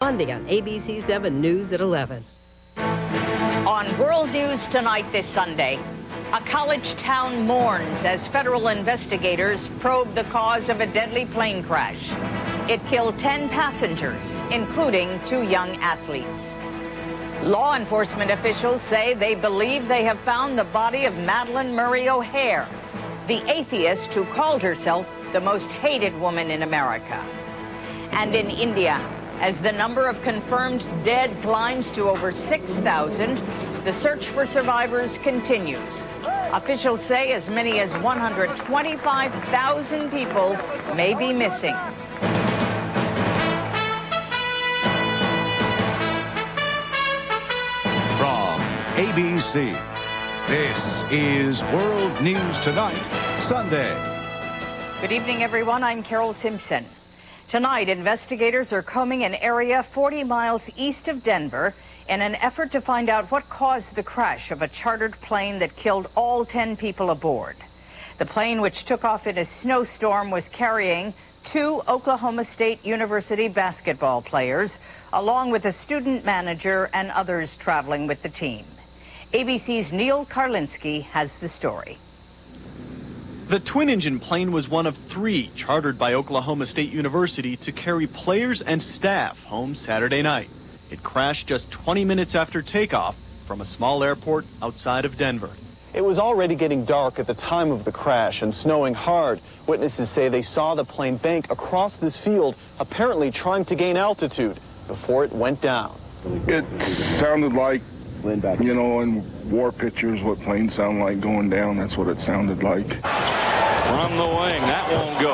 Monday on ABC 7 News at 11. On World News Tonight this Sunday, a college town mourns as federal investigators probe the cause of a deadly plane crash. It killed 10 passengers, including 2 young athletes. Law enforcement officials say they believe they have found the body of Madalyn Murray O'Hair, the atheist who called herself the most hated woman in America. And in India, as the number of confirmed dead climbs to over 6,000, the search for survivors continues. Officials say as many as 125,000 people may be missing. From ABC, this is World News Tonight, Sunday. Good evening, everyone. I'm Carol Simpson. Tonight, investigators are combing an area 40 miles east of Denver in an effort to find out what caused the crash of a chartered plane that killed all 10 people aboard. The plane, which took off in a snowstorm, was carrying 2 Oklahoma State University basketball players, along with a student manager and others traveling with the team. ABC's Neil Karlinski has the story. The twin-engine plane was one of 3 chartered by Oklahoma State University to carry players and staff home Saturday night. It crashed just 20 minutes after takeoff from a small airport outside of Denver. It was already getting dark at the time of the crash and snowing hard. Witnesses say they saw the plane bank across this field, apparently trying to gain altitude before it went down. It sounded like, you know, in war pictures, what planes sound like going down. That's what it sounded like. From the wing, that won't go.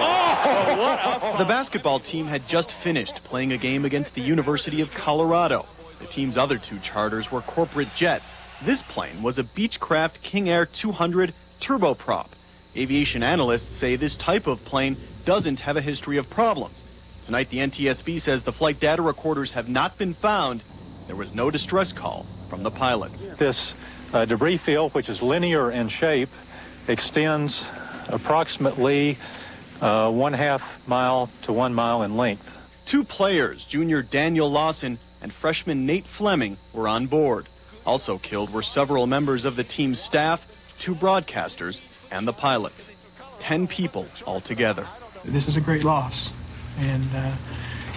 The basketball team had just finished playing a game against the University of Colorado. The team's other 2 charters were corporate jets. This plane was a Beechcraft King Air 200 turboprop. Aviation analysts say this type of plane doesn't have a history of problems. Tonight, the NTSB says the flight data recorders have not been found. There was no distress call from the pilots. This debris field, which is linear in shape, extends approximately 1/2 mile to 1 mile in length. 2 players, junior Daniel Lawson and freshman Nate Fleming, were on board. Also killed were several members of the team's staff, 2 broadcasters, and the pilots. 10 people altogether. This is a great loss, and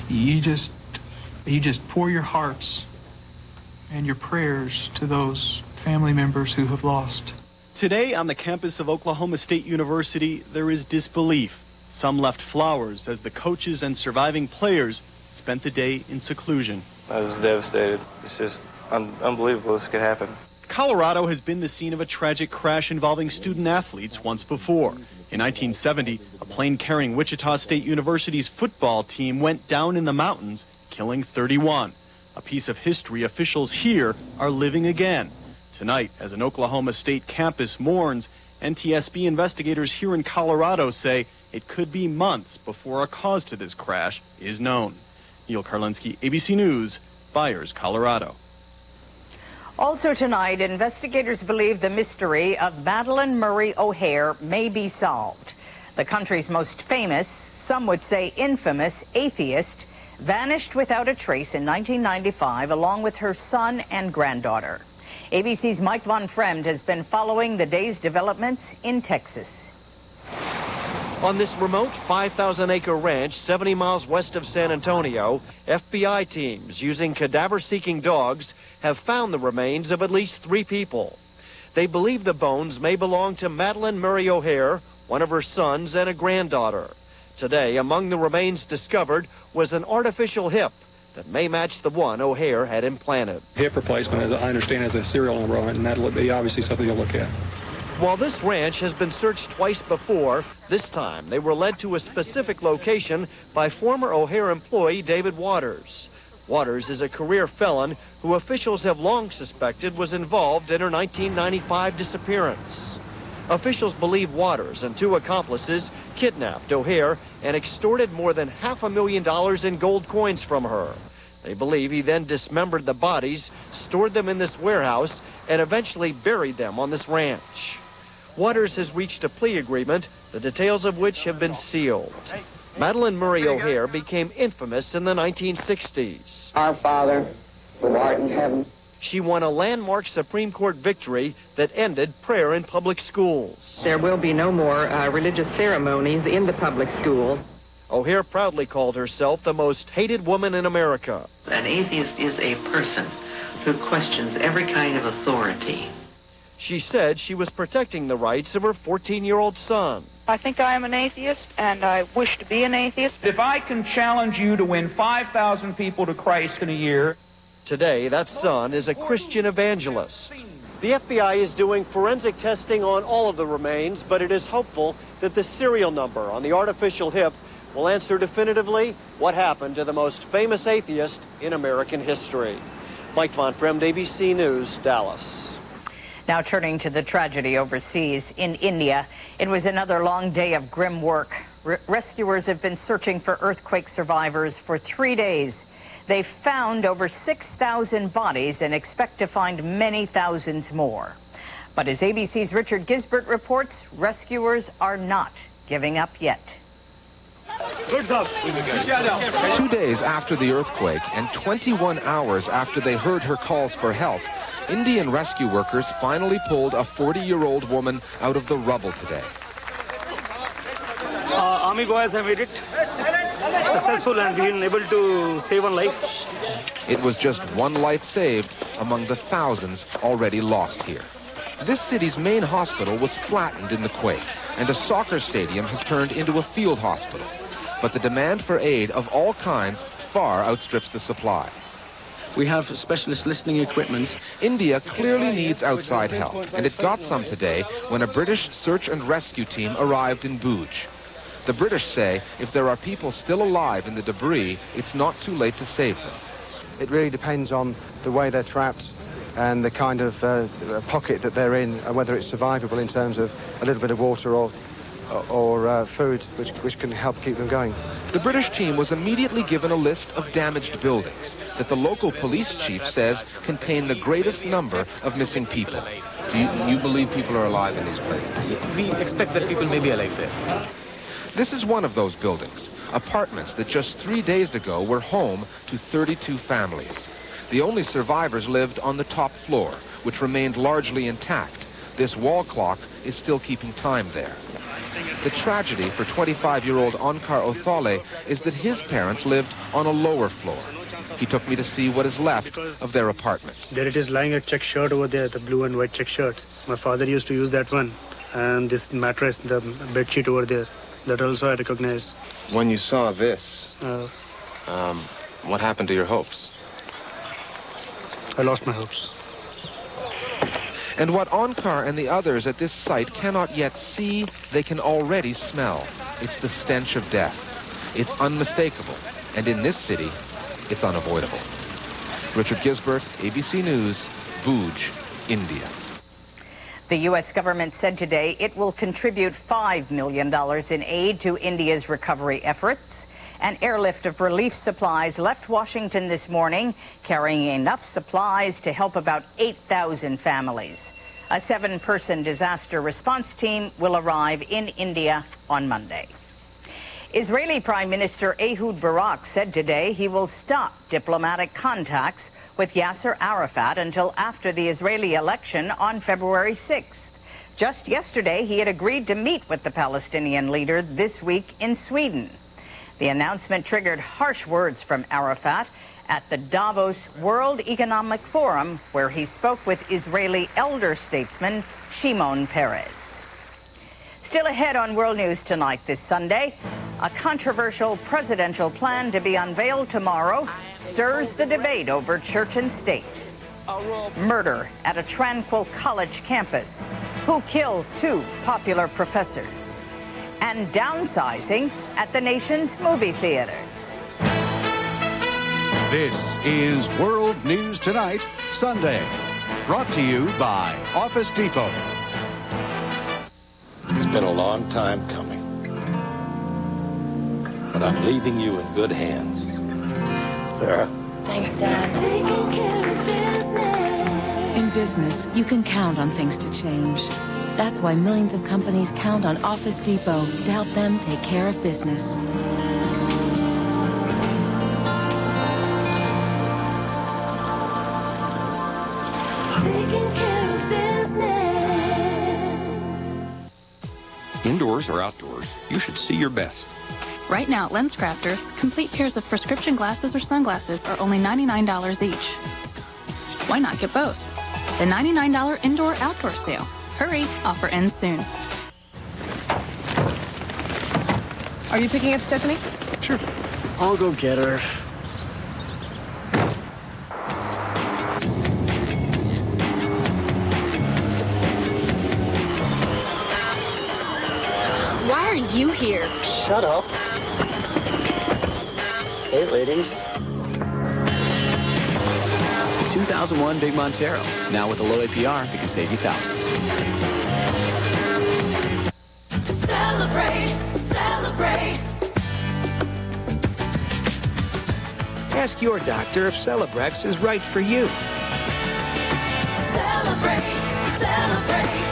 you just pour your hearts and your prayers to those family members who have lost. Today on the campus of Oklahoma State University, there is disbelief. Some left flowers as the coaches and surviving players spent the day in seclusion. I was devastated. It's just unbelievable this could happen. Colorado has been the scene of a tragic crash involving student athletes once before. In 1970, a plane carrying Wichita State University's football team went down in the mountains, killing 31. A piece of history officials here are living again. Tonight, as an Oklahoma State campus mourns, NTSB investigators here in Colorado say it could be months before a cause to this crash is known. Neil Karlinski, ABC News, Byers, Colorado. Also tonight, investigators believe the mystery of Madalyn Murray O'Hair may be solved. The country's most famous, some would say infamous, atheist vanished without a trace in 1995 along with her son and granddaughter. ABC's Mike Von Fremd has been following the day's developments in Texas. On this remote 5,000-acre ranch 70 miles west of San Antonio, FBI teams using cadaver-seeking dogs have found the remains of at least 3 people. They believe the bones may belong to Madalyn Murray O'Hair, one of her sons, and a granddaughter. Today, among the remains discovered was an artificial hip that may match the one O'Hair had implanted. Hip replacement, as I understand, has a serial number on it, and that'll be obviously something you'll look at. While this ranch has been searched twice before, this time they were led to a specific location by former O'Hair employee David Waters. Waters is a career felon who officials have long suspected was involved in her 1995 disappearance. Officials believe Waters and 2 accomplices kidnapped O'Hair and extorted more than $500,000 in gold coins from her. They believe he then dismembered the bodies, stored them in this warehouse, and eventually buried them on this ranch. Waters has reached a plea agreement, the details of which have been sealed. Madalyn Murray O'Hair became infamous in the 1960s. Our Father, who art in heaven. She won a landmark Supreme Court victory that ended prayer in public schools. There will be no more religious ceremonies in the public schools. O'Hair proudly called herself the most hated woman in America. An atheist is a person who questions every kind of authority. She said she was protecting the rights of her 14-year-old son. I think I am an atheist, and I wish to be an atheist. If I can challenge you to win 5,000 people to Christ in a year. Today, that son is a Christian evangelist. The FBI is doing forensic testing on all of the remains, but it is hopeful that the serial number on the artificial hip will answer definitively what happened to the most famous atheist in American history. Mike Von Fremd, ABC News, Dallas. Now turning to the tragedy overseas in India, it was another long day of grim work. Rescuers have been searching for earthquake survivors for 3 days. They've found over 6,000 bodies and expect to find many thousands more. But as ABC's Richard Gisbert reports, rescuers are not giving up yet. 2 days after the earthquake and 21 hours after they heard her calls for help, Indian rescue workers finally pulled a 40-year-old woman out of the rubble today. Army boys have made it successful and been able to save one life. It was just one life saved among the thousands already lost here. This city's main hospital was flattened in the quake, and a soccer stadium has turned into a field hospital. But the demand for aid of all kinds far outstrips the supply. We have specialist listening equipment. India clearly needs outside help, and it got some today when a British search and rescue team arrived in Bhuj. The British say if there are people still alive in the debris, it's not too late to save them. It really depends on the way they're trapped and the kind of pocket that they're in, and whether it's survivable in terms of a little bit of water or food, which can help keep them going. The British team was immediately given a list of damaged buildings that the local police chief says contain the greatest number of missing people. Do you believe people are alive in these places? We expect that people may be alive there. This is one of those buildings, apartments that just 3 days ago were home to 32 families. The only survivors lived on the top floor, which remained largely intact. This wall clock is still keeping time there. The tragedy for 25-year-old Onkar Othale is that his parents lived on a lower floor. He took me to see what is left of their apartment. There it is lying a check shirt over there, the blue and white check shirts. My father used to use that one. And this mattress, the bed sheet over there, that also I recognize. When you saw this, what happened to your hopes? I lost my hopes. And what Onkar and the others at this site cannot yet see, they can already smell. It's the stench of death. It's unmistakable. And in this city, it's unavoidable. Richard Gisbert, ABC News, Bhuj, India. The U.S. government said today it will contribute $5 million in aid to India's recovery efforts. An airlift of relief supplies left Washington this morning, carrying enough supplies to help about 8,000 families. A 7-person disaster response team will arrive in India on Monday. Israeli Prime Minister Ehud Barak said today he will stop diplomatic contacts with Yasser Arafat until after the Israeli election on February 6th. Just yesterday, he had agreed to meet with the Palestinian leader this week in Sweden. The announcement triggered harsh words from Arafat at the Davos World Economic Forum, where he spoke with Israeli elder statesman Shimon Peres. Still ahead on World News Tonight this Sunday, a controversial presidential plan to be unveiled tomorrow stirs the debate over church and state. Murder at a tranquil college campus. Who killed 2 popular professors? And downsizing at the nation's movie theaters. This is World News Tonight, Sunday. Brought to you by Office Depot. It's been a long time coming, but I'm leaving you in good hands. Sarah? Thanks, Dad. In business, you can count on things to change. That's why millions of companies count on Office Depot to help them take care of business. indoors or outdoors, you should see your best. Right now at LensCrafters, complete pairs of prescription glasses or sunglasses are only $99 each. Why not get both? The $99 indoor-outdoor sale. Hurry, offer ends soon. Are you picking up Stephanie? Sure. I'll go get her. Why are you here? Shut up. Hey, ladies. 2001 Big Montero. Now with a low APR, it can save you thousands. Celebrate, celebrate. Ask your doctor if Celebrex is right for you. Celebrate, celebrate.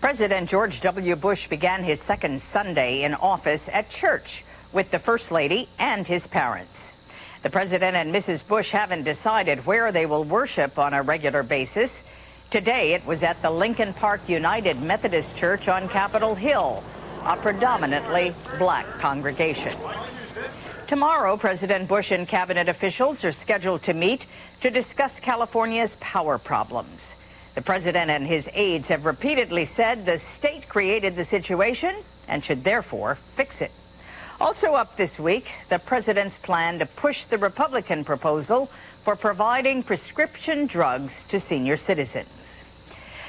President George W. Bush began his second Sunday in office at church with the First Lady and his parents. The President and Mrs. Bush haven't decided where they will worship on a regular basis. Today, it was at the Lincoln Park United Methodist Church on Capitol Hill, a predominantly black congregation. Tomorrow, President Bush and cabinet officials are scheduled to meet to discuss California's power problems. The president and his aides have repeatedly said the state created the situation and should therefore fix it. Also up this week, the president's plan to push the Republican proposal for providing prescription drugs to senior citizens.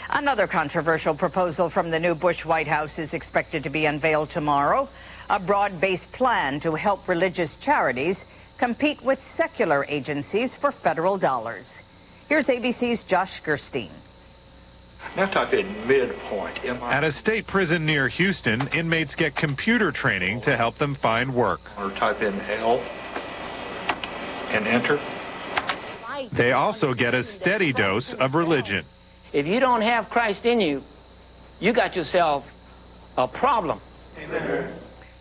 Another controversial proposal from the new Bush White House is expected to be unveiled tomorrow, a broad-based plan to help religious charities compete with secular agencies for federal dollars. Here's ABC's Josh Gerstein. Now type in midpoint. At a state prison near Houston, inmates get computer training to help them find work. Or type in L and enter. They also get a steady dose of religion. If you don't have Christ in you, you got yourself a problem. Amen.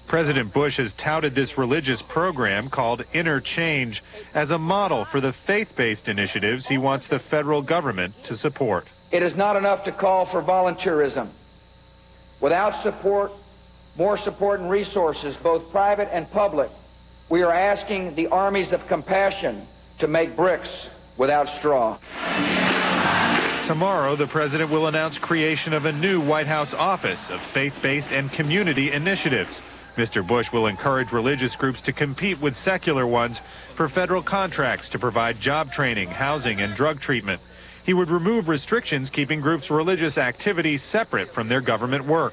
President Bush has touted this religious program called Inner Change as a model for the faith-based initiatives he wants the federal government to support. It is not enough to call for volunteerism. Without support, more support and resources, both private and public, we are asking the armies of compassion to make bricks without straw. Tomorrow, the president will announce creation of a new White House office of faith-based and community initiatives. Mr. Bush will encourage religious groups to compete with secular ones for federal contracts to provide job training, housing, and drug treatment. He would remove restrictions keeping groups' religious activities separate from their government work.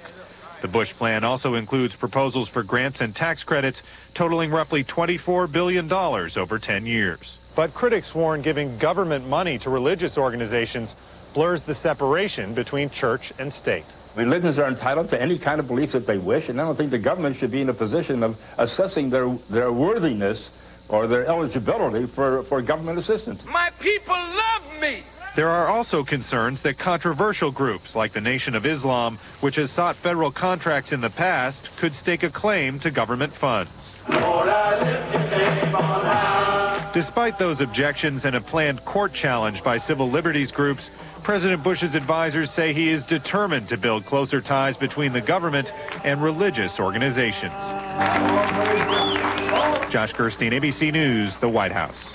The Bush plan also includes proposals for grants and tax credits totaling roughly $24 billion over 10 years. But critics warn giving government money to religious organizations blurs the separation between church and state. Religions are entitled to any kind of beliefs that they wish, and I don't think the government should be in a position of assessing their worthiness or their eligibility for government assistance. My people love me. There are also concerns that controversial groups like the Nation of Islam, which has sought federal contracts in the past, could stake a claim to government funds. Despite those objections and a planned court challenge by civil liberties groups, President Bush's advisors say he is determined to build closer ties between the government and religious organizations. Josh Gerstein, ABC News, the White House.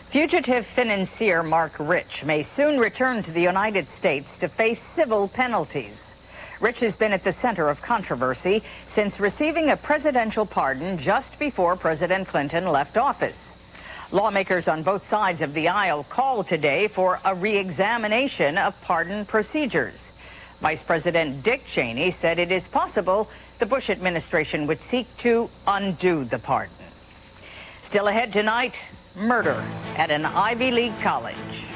Fugitive financier Mark Rich may soon return to the United States to face civil penalties. Rich has been at the center of controversy since receiving a presidential pardon just before President Clinton left office. Lawmakers on both sides of the aisle called today for a re-examination of pardon procedures. Vice President Dick Cheney said it is possible the Bush administration would seek to undo the pardon. Still ahead tonight, murder at an Ivy League college.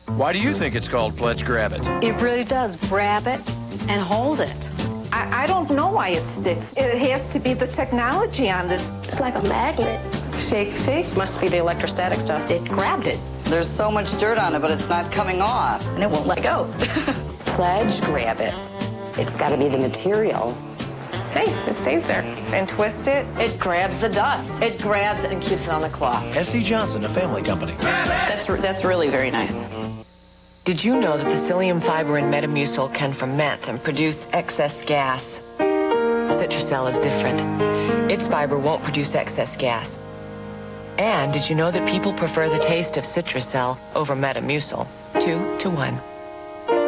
Why do you think it's called Pledge Grab It? It really does. Grab it and hold it. I don't know why it sticks. It has to be the technology on this. It's like a magnet. Shake, shake. Must be the electrostatic stuff. It grabbed it. There's so much dirt on it, but it's not coming off. And it won't let go. Pledge Grab It. It's got to be the material. Hey, it stays there. And twist it. It grabs the dust. It grabs it and keeps it on the cloth. S.C. Johnson, a family company. That's really very nice. Did you know that the psyllium fiber in Metamucil can ferment and produce excess gas? Citrusel is different. Its fiber won't produce excess gas. And did you know that people prefer the taste of Citrusel over Metamucil? 2 to 1.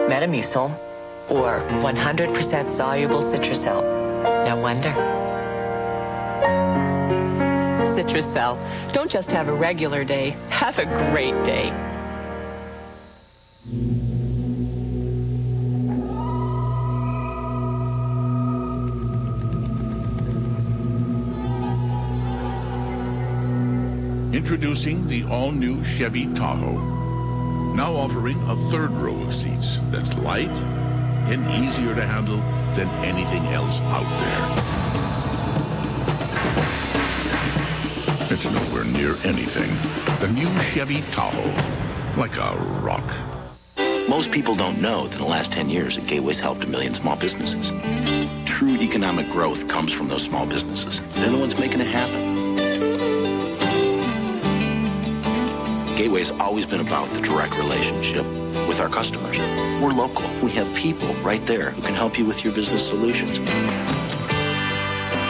Metamucil, or 100% soluble Citrusel. No wonder. Citrusel. Don't just have a regular day, have a great day. Introducing the all-new Chevy Tahoe. Now offering a third row of seats that's light and easier to handle than anything else out there. It's nowhere near anything. The new Chevy Tahoe, like a rock. Most people don't know that in the last 10 years that Gateway's helped 1 million small businesses. True economic growth comes from those small businesses. They're the ones making it happen. Gateway has always been about the direct relationship with our customers. We're local. We have people right there who can help you with your business solutions.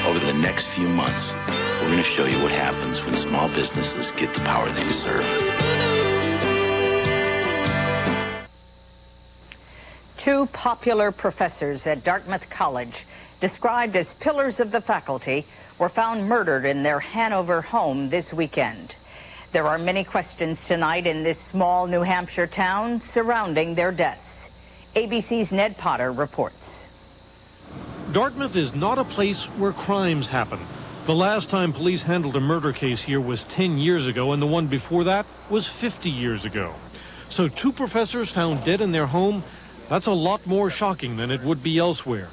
Over the next few months, we're going to show you what happens when small businesses get the power they deserve. Two popular professors at Dartmouth College, described as pillars of the faculty, were found murdered in their Hanover home this weekend. There are many questions tonight in this small New Hampshire town surrounding their deaths. ABC's Ned Potter reports. Dartmouth is not a place where crimes happen. The last time police handled a murder case here was 10 years ago, and the one before that was 50 years ago. So two professors found dead in their home, that's a lot more shocking than it would be elsewhere.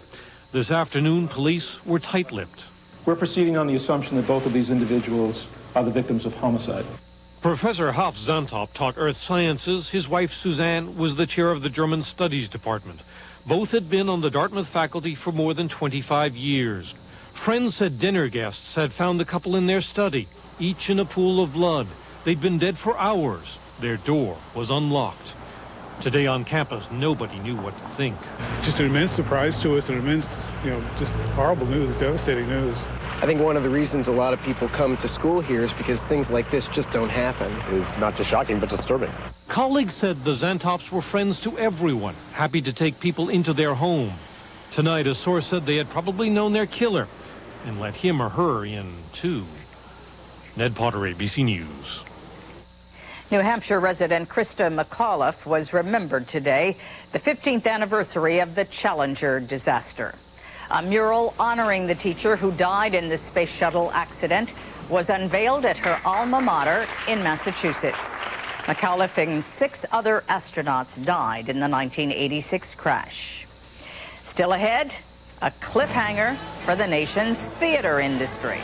This afternoon, police were tight-lipped. We're proceeding on the assumption that both of these individuals are the victims of homicide. Professor Haf Zantop taught earth sciences. His wife, Suzanne, was the chair of the German Studies Department. Both had been on the Dartmouth faculty for more than 25 years. Friends said dinner guests had found the couple in their study, each in a pool of blood. They'd been dead for hours. Their door was unlocked. Today on campus, nobody knew what to think. Just an immense surprise to us, an immense, just horrible news, devastating news. I think one of the reasons a lot of people come to school here is because things like this just don't happen. It's not just shocking, but disturbing. Colleagues said the Zantops were friends to everyone, happy to take people into their home. Tonight, a source said they had probably known their killer and let him or her in, too. Ned Potter, ABC News. New Hampshire resident Krista McAuliffe was remembered today, the 15th anniversary of the Challenger disaster. A mural honoring the teacher who died in the space shuttle accident was unveiled at her alma mater in Massachusetts. McAuliffe and 6 other astronauts died in the 1986 crash. Still ahead, a cliffhanger for the nation's theater industry.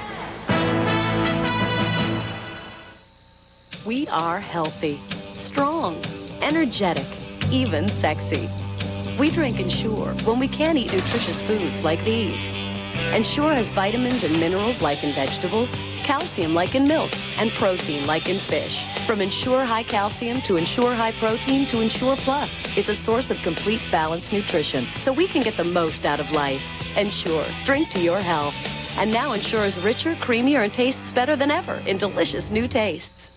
We are healthy, strong, energetic, even sexy. We drink Ensure when we can't eat nutritious foods like these. Ensure has vitamins and minerals like in vegetables, calcium like in milk, and protein like in fish. From Ensure High Calcium to Ensure High Protein to Ensure Plus, it's a source of complete balanced nutrition, so we can get the most out of life. Ensure, drink to your health. And now Ensure is richer, creamier, and tastes better than ever in delicious new tastes.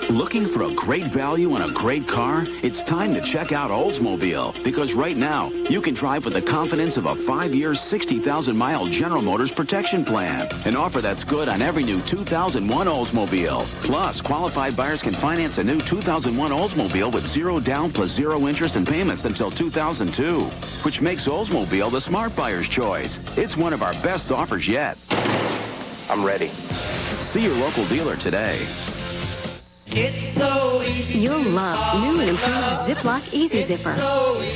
Looking for a great value on a great car? It's time to check out Oldsmobile, because right now you can drive with the confidence of a 5-year, 60,000-mile General Motors protection plan. An offer that's good on every new 2001 Oldsmobile. Plus, qualified buyers can finance a new 2001 Oldsmobile with 0 down plus 0 interest and payments until 2002, which makes Oldsmobile the smart buyer's choice. It's one of our best offers yet. I'm ready. See your local dealer today. It's so easy. You'll love new and improved Ziploc Easy Zipper.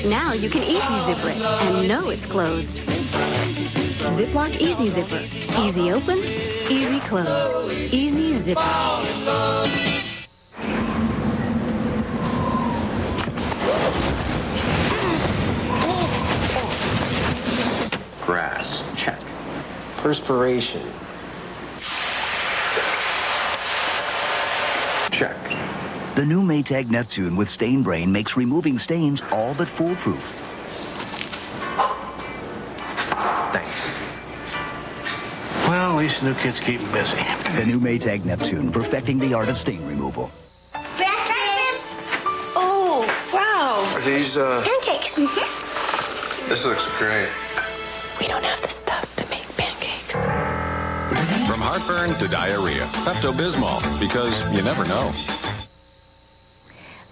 Now you can easy zipper it and know it's closed. Ziploc Easy Zipper. Easy open, easy close. Easy zipper. Grass, check. Perspiration. Check. The new Maytag Neptune with Stain Brain makes removing stains all but foolproof. Thanks. Well, at least the new kid's keeping busy. The new Maytag Neptune, perfecting the art of stain removal. Breakfast? Oh, wow. Are these, Pancakes. This looks great. We don't have the stuff to make pancakes. From heartburn to diarrhea, Pepto-Bismol, because you never know.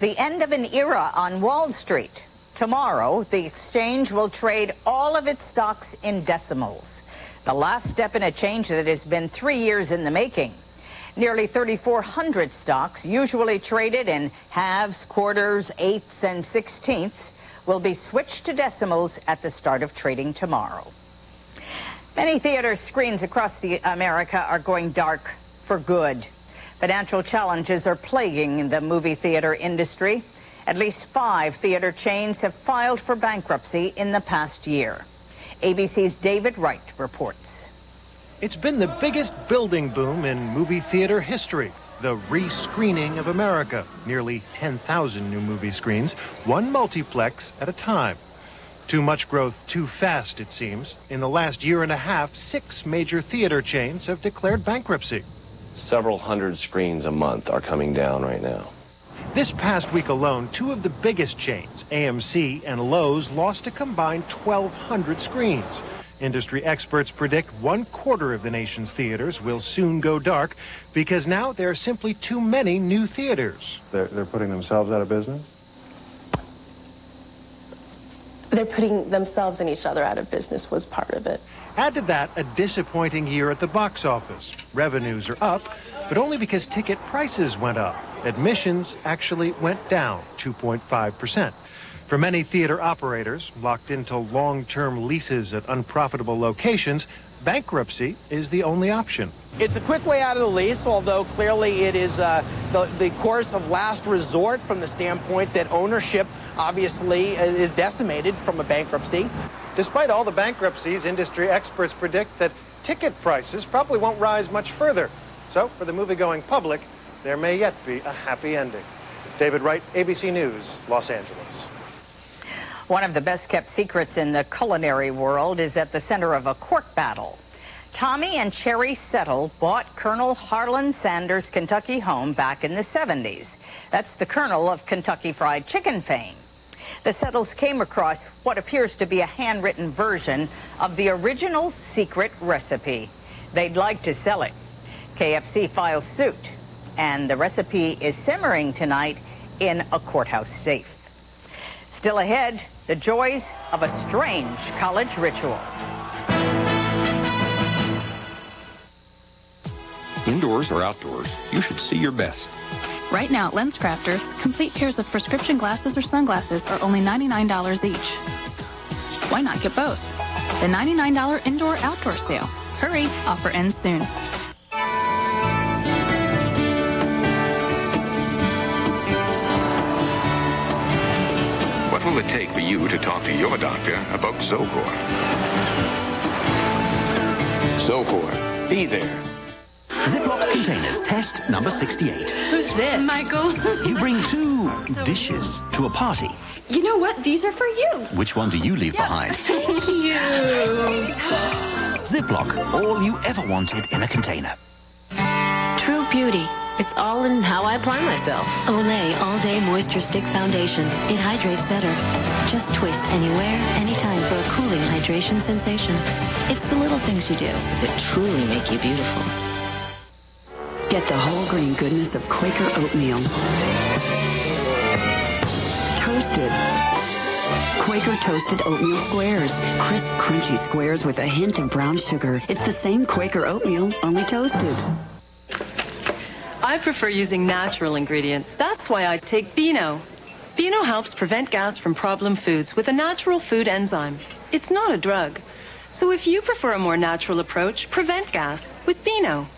The end of an era on Wall Street. Tomorrow, the exchange will trade all of its stocks in decimals. The last step in a change that has been 3 years in the making. Nearly 3,400 stocks, usually traded in halves, quarters, eighths, and sixteenths, will be switched to decimals at the start of trading tomorrow. Many theater screens across America are going dark for good. Financial challenges are plaguing the movie theater industry. At least 5 theater chains have filed for bankruptcy in the past year. ABC's David Wright reports. It's been the biggest building boom in movie theater history. The re-screening of America. Nearly 10,000 new movie screens, one multiplex at a time. Too much growth too fast, it seems. In the last year and a half, 6 major theater chains have declared bankruptcy. Several hundred screens a month are coming down right now. This past week alone, 2 of the biggest chains, AMC and Lowe's, lost a combined 1,200 screens. Industry experts predict 1/4 of the nation's theaters will soon go dark because now there are simply too many new theaters. They're putting themselves out of business? They're putting themselves and each other out of business was part of it. Add to that a disappointing year at the box office. Revenues are up, but only because ticket prices went up. Admissions actually went down 2.5%. For many theater operators locked into long-term leases at unprofitable locations, bankruptcy is the only option. It's a quick way out of the lease, although clearly it is the course of last resort from the standpoint that ownership obviously is decimated from a bankruptcy. Despite all the bankruptcies, industry experts predict that ticket prices probably won't rise much further. So for the movie-going public, there may yet be a happy ending. David Wright, ABC News, Los Angeles. One of the best-kept secrets in the culinary world is at the center of a court battle. Tommy and Cherry Settle bought Colonel Harlan Sanders' Kentucky home back in the 70s. That's the colonel of Kentucky Fried Chicken fame. The Settles came across what appears to be a handwritten version of the original secret recipe. They'd like to sell it. KFC files suit, and the recipe is simmering tonight in a courthouse safe. Still ahead, the joys of a strange college ritual. Indoors or outdoors, you should see your best. Right now at LensCrafters, complete pairs of prescription glasses or sunglasses are only $99 each. Why not get both? The $99 indoor-outdoor sale. Hurry, offer ends soon. What will it take for you to talk to your doctor about Zocor? Zocor, be there. Ziploc containers, test number 68. Who's this? Michael. You bring 2 dishes to a party. You know what? These are for you. Which one do you leave behind? Thank you. Ziploc, all you ever wanted in a container. True beauty. It's all in how I apply myself. Olay All Day Moisture Stick Foundation. It hydrates better. Just twist anywhere, anytime for a cooling hydration sensation. It's the little things you do that truly make you beautiful. Get the whole grain goodness of Quaker oatmeal. Toasted. Quaker toasted oatmeal squares. Crisp, crunchy squares with a hint of brown sugar. It's the same Quaker oatmeal, only toasted. I prefer using natural ingredients. That's why I take Beano. Beano helps prevent gas from problem foods with a natural food enzyme. It's not a drug. So if you prefer a more natural approach, prevent gas with Beano.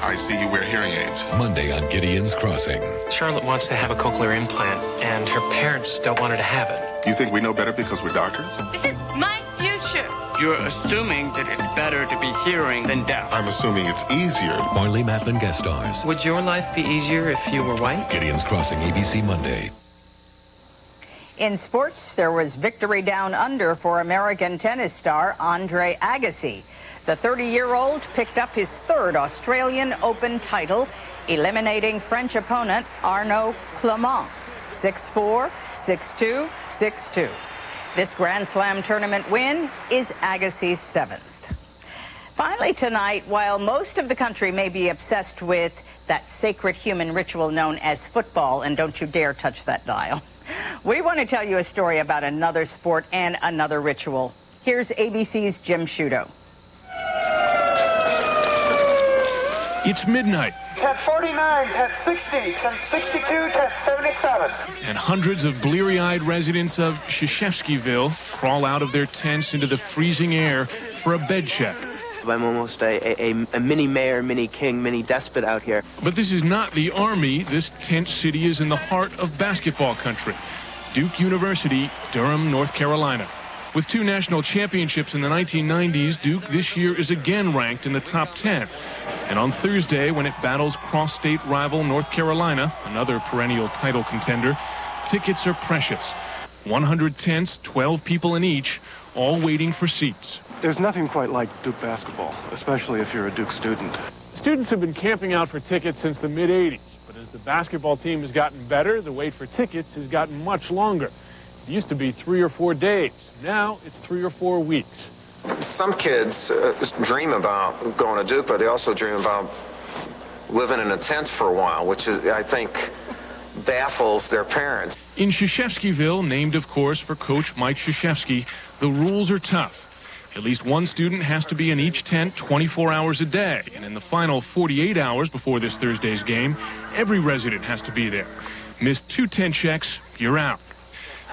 I see you wear hearing aids. Monday on Gideon's Crossing. Charlotte wants to have a cochlear implant, and her parents don't want her to have it. You think we know better because we're doctors? This is my future. You're assuming that it's better to be hearing than deaf. I'm assuming it's easier. Marley Matlin guest stars. Would your life be easier if you were white? Gideon's Crossing, ABC Monday. In sports, there was victory down under for American tennis star Andre Agassi. The 30-year-old picked up his third Australian Open title, eliminating French opponent Arnaud Clément. 6-4, 6-2, 6-2. This Grand Slam tournament win is Agassi's 7th. Finally tonight, while most of the country may be obsessed with that sacred human ritual known as football, and don't you dare touch that dial, we want to tell you a story about another sport and another ritual. Here's ABC's Jim Sciutto. It's midnight. 1049, 1060, 1062, 1077. And hundreds of bleary-eyed residents of Krzyzewskiville crawl out of their tents into the freezing air for a bed check. I'm almost a mini mayor, mini king, mini despot out here. But this is not the Army. This tent city is in the heart of basketball country. Duke University, Durham, North Carolina. With 2 national championships in the 1990s, Duke this year is again ranked in the top 10. And on Thursday, when it battles cross-state rival North Carolina, another perennial title contender, tickets are precious. 100 tents, 12 people in each, all waiting for seats. There's nothing quite like Duke basketball, especially if you're a Duke student. Students have been camping out for tickets since the mid-'80s, but as the basketball team has gotten better, the wait for tickets has gotten much longer. It used to be 3 or 4 days. Now it's 3 or 4 weeks. Some kids dream about going to Duke, but they also dream about living in a tent for a while, which is, I think, baffles their parents. In Krzyzewskiville, named, of course, for Coach Mike Krzyzewski, the rules are tough. At least one student has to be in each tent 24 hours a day, and in the final 48 hours before this Thursday's game, every resident has to be there. Miss 2 tent checks, you're out.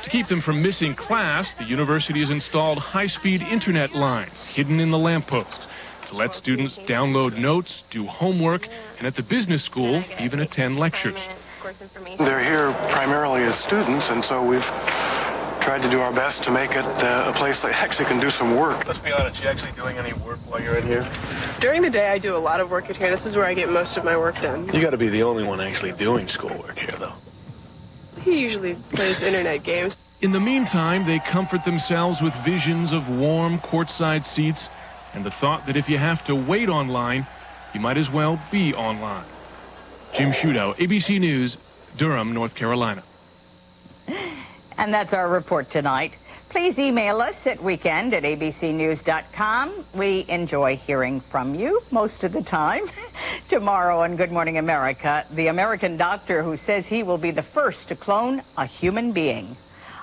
To keep them from missing class, the university has installed high-speed internet lines hidden in the lampposts to let students download notes, do homework, and at the business school, even attend lectures. They're here primarily as students, and so we've tried to do our best to make it a place that actually can do some work. Let's be honest, you actually doing any work while you're in here? During the day, I do a lot of work in here. This is where I get most of my work done. You got to be the only one actually doing schoolwork here, though. He usually plays internet games. In the meantime, they comfort themselves with visions of warm courtside seats and the thought that if you have to wait online, you might as well be online. Jim Sciutto, ABC News, Durham, North Carolina. And that's our report tonight. Please email us at weekend@abcnews.com. We enjoy hearing from you most of the time. Tomorrow on Good Morning America, the American doctor who says he will be the first to clone a human being.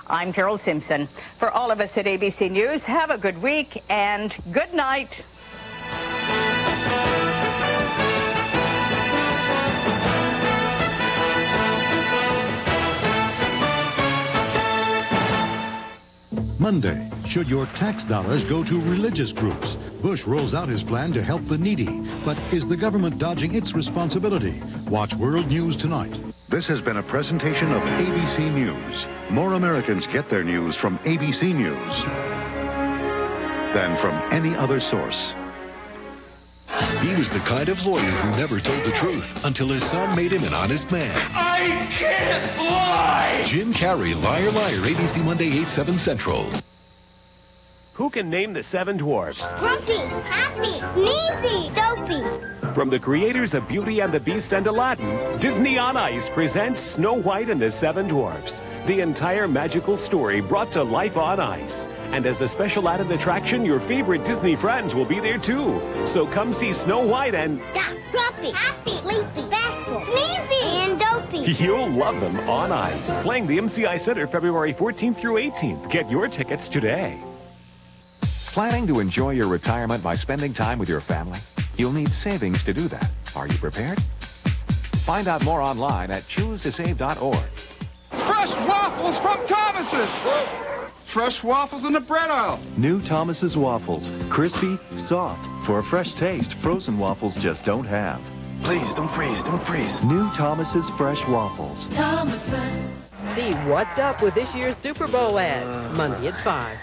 I'm Carol Simpson. For all of us at ABC News, have a good week and good night. Monday, should your tax dollars go to religious groups? Bush rolls out his plan to help the needy. But is the government dodging its responsibility? Watch World News Tonight. This has been a presentation of ABC News. More Americans get their news from ABC News than from any other source. He was the kind of lawyer who never told the truth until his son made him an honest man. I can't lie! Jim Carrey, Liar Liar, ABC Monday, 8/7 Central. Who can name the 7 dwarfs? Grumpy, Happy, Sneezy, Dopey. From the creators of Beauty and the Beast and Aladdin, Disney on Ice presents Snow White and the 7 Dwarfs. The entire magical story brought to life on ice. And as a special added attraction, your favorite Disney friends will be there too. So come see Snow White and... Grumpy, Happy, Sleepy, Bashful, Sneezy, and Dopey. You'll love them on ice. Playing the MCI Center February 14th through 18th. Get your tickets today. Planning to enjoy your retirement by spending time with your family? You'll need savings to do that. Are you prepared? Find out more online at choosetosave.org. Fresh waffles from Thomas's! Fresh waffles in the bread aisle. New Thomas's waffles. Crispy, soft. For a fresh taste, frozen waffles just don't have. Please, don't freeze, don't freeze. New Thomas's fresh waffles. Thomas's. See what's up with this year's Super Bowl ad, Monday at 5.